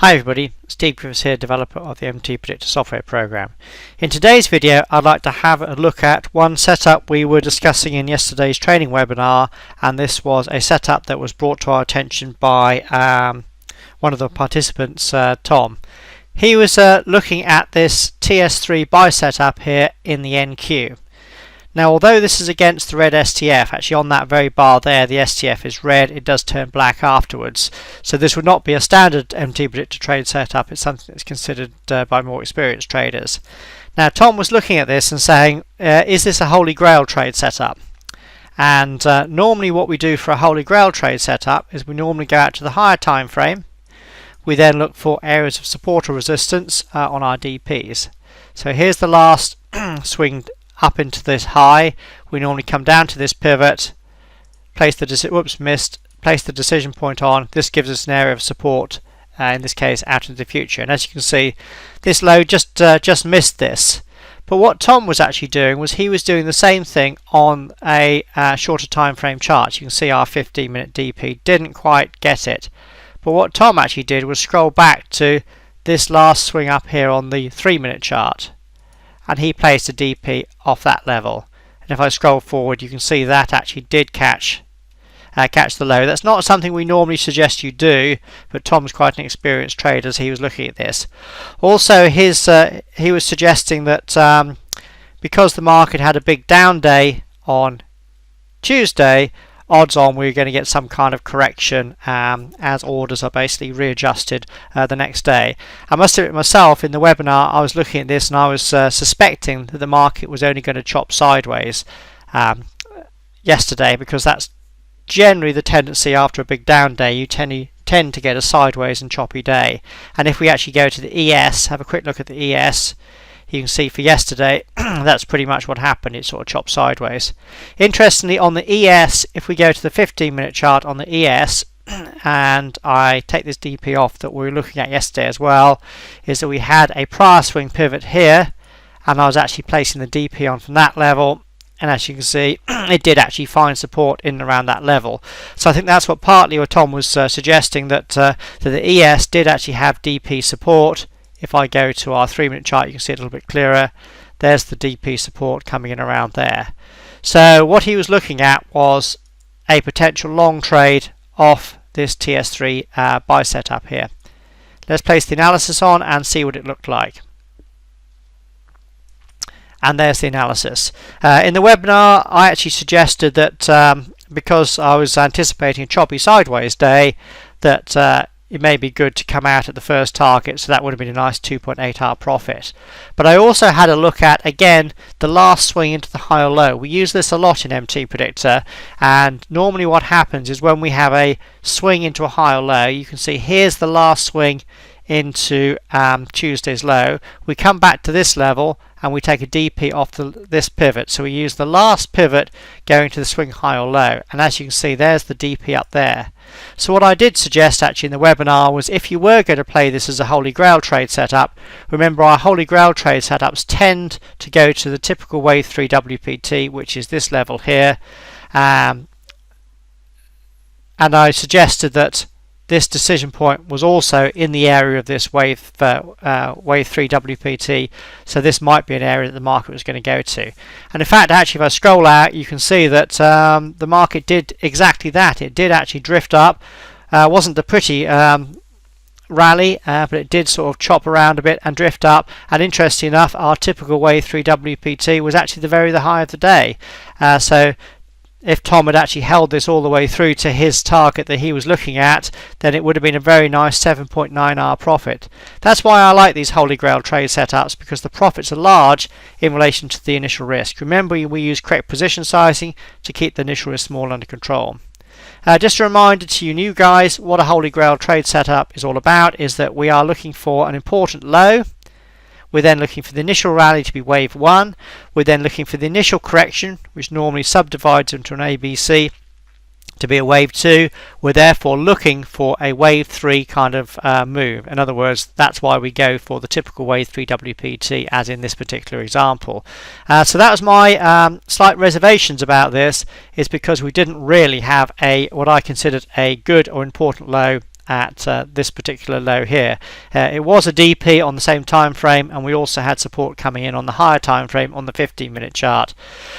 Hi everybody, Steve Griffiths here, developer of the MTPredictor software program. In today's video I'd like to have a look at one setup we were discussing in yesterday's training webinar, and this was a setup that was brought to our attention by one of the participants, Tom. He was looking at this TS3 buy setup here in the NQ. Now, although this is against the red STF, actually on that very bar there the STF is red, it does turn black afterwards. So this would not be a standard MTPredictor trade setup, it's something that's considered by more experienced traders. Now Tom was looking at this and saying, is this a holy grail trade setup? And normally what we do for a holy grail trade setup is we normally go out to the higher time frame. We then look for areas of support or resistance on our DPs. So here's the last swing up into this high. We normally come down to this pivot, place the decision point on. This gives us an area of support, in this case out into the future. And as you can see, this low just missed this. But what Tom was actually doing was he was doing the same thing on a shorter time frame chart. You can see our 15-minute DP didn't quite get it. But what Tom actually did was scroll back to this last swing up here on the 3-minute chart, and he placed a DP off that level. And if I scroll forward, you can see that actually did catch the low. That's not something we normally suggest you do, but Tom's quite an experienced trader as he was looking at this. Also, he was suggesting that because the market had a big down day on Tuesday, odds on we're going to get some kind of correction as orders are basically readjusted the next day. I must admit myself, in the webinar I was looking at this and I was suspecting that the market was only going to chop sideways yesterday, because that's generally the tendency after a big down day. You tend to get a sideways and choppy day. And if we actually go to the ES, have a quick look at the ES, you can see for yesterday that's pretty much what happened. It sort of chopped sideways. Interestingly, on the ES, if we go to the 15-minute chart on the ES and I take this DP off that we were looking at yesterday as well, is that we had a prior swing pivot here, and I was actually placing the DP on from that level, and as you can see it did actually find support in and around that level. So I think that's what partly what Tom was suggesting, that the ES did actually have DP support. If I go to our 3-minute chart, you can see it a little bit clearer. There's the DP support coming in around there. So what he was looking at was a potential long trade off this TS3 buy setup here. Let's place the analysis on and see what it looked like. And there's the analysis. In the webinar, I actually suggested that because I was anticipating a choppy sideways day, that it may be good to come out at the first target, so that would have been a nice 2.8 hour profit. But I also had a look at, again, the last swing into the higher low. We use this a lot in MTPredictor, and normally what happens is when we have a swing into a higher low, you can see here's the last swing into Tuesday's low. We come back to this level and we take a DP off this pivot. So we use the last pivot going to the swing high or low, and as you can see there's the DP up there. So what I did suggest actually in the webinar was, if you were going to play this as a holy grail trade setup, remember our holy grail trade setups tend to go to the typical wave 3 WPT, which is this level here, and I suggested that this decision point was also in the area of this wave 3 WPT, so this might be an area that the market was going to go to. And in fact, actually, if I scroll out, you can see that the market did exactly that. It did actually drift up. Wasn't a pretty rally, but it did sort of chop around a bit and drift up. And interestingly enough, our typical wave 3 WPT was actually the high of the day. So if Tom had actually held this all the way through to his target that he was looking at, then it would have been a very nice 7.9 hour profit. That's why I like these holy grail trade setups, because the profits are large in relation to the initial risk. Remember, we use correct position sizing to keep the initial risk small under control. Just a reminder to you new guys, what a holy grail trade setup is all about is that we are looking for an important low. We're then looking for the initial rally to be wave 1. We're then looking for the initial correction, which normally subdivides into an ABC, to be a wave 2. We're therefore looking for a wave 3 kind of move. In other words, that's why we go for the typical wave 3 WPT, as in this particular example. So that was my slight reservations about this, is because we didn't really have what I considered a good or important low at this particular low here. It was a DP on the same time frame, and we also had support coming in on the higher time frame on the 15-minute chart.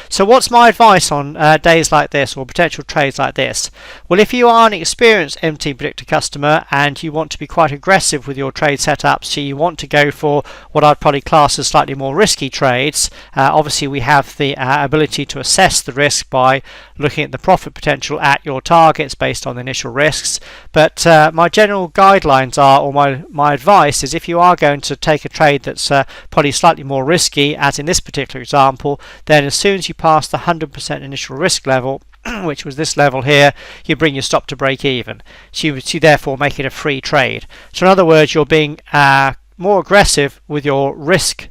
So what's my advice on days like this, or potential trades like this? Well, if you are an experienced MTPredictor customer and you want to be quite aggressive with your trade setups, so you want to go for what I'd probably class as slightly more risky trades, obviously we have the ability to assess the risk by looking at the profit potential at your targets based on the initial risks. But my general guidelines are, or my advice is, if you are going to take a trade that's probably slightly more risky, as in this particular example, then as soon as you pass the 100% initial risk level, which was this level here, you bring your stop to break even. So you therefore make it a free trade. So in other words, you're being more aggressive with your risk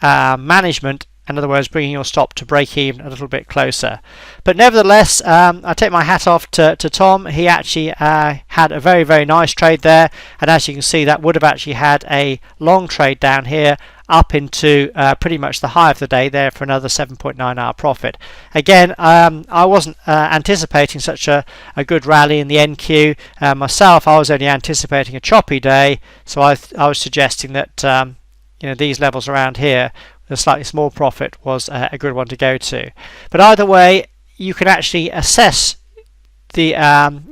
management. In other words, bringing your stop to break even a little bit closer. But nevertheless, I take my hat off to Tom. He actually had a very, very nice trade there. And as you can see, that would have actually had a long trade down here up into pretty much the high of the day there for another 7.9 hour profit. Again, I wasn't anticipating such a good rally in the NQ. Myself, I was only anticipating a choppy day. So I was suggesting that these levels around here, the slightly small profit, was a good one to go to. But either way, you can actually assess the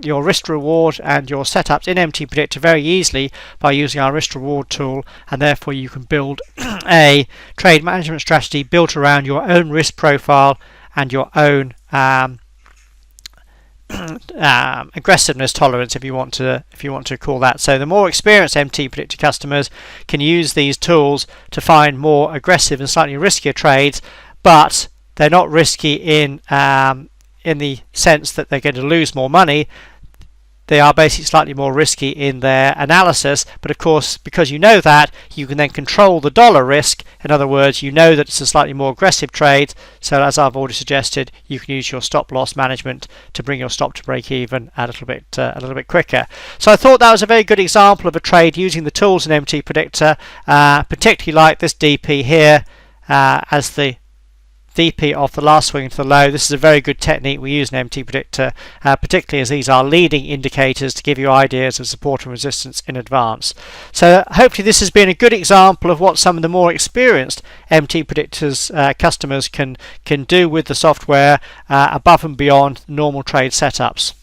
your risk reward and your setups in MTPredictor very easily by using our risk reward tool, and therefore you can build a trade management strategy built around your own risk profile and your own aggressiveness tolerance, if you want to call that. So the more experienced MTPredictor customers can use these tools to find more aggressive and slightly riskier trades, but they're not risky in the sense that they're going to lose more money. They are basically slightly more risky in their analysis, but of course, because you know that, you can then control the dollar risk. In other words, you know that it's a slightly more aggressive trade, so as I've already suggested, you can use your stop loss management to bring your stop to break even a little bit quicker. So I thought that was a very good example of a trade using the tools in MTPredictor, particularly like this DP here as the DP of the last swing to the low. This is a very good technique we use in MTPredictor, particularly as these are leading indicators to give you ideas of support and resistance in advance. So hopefully this has been a good example of what some of the more experienced MTPredictor's customers can do with the software above and beyond normal trade setups.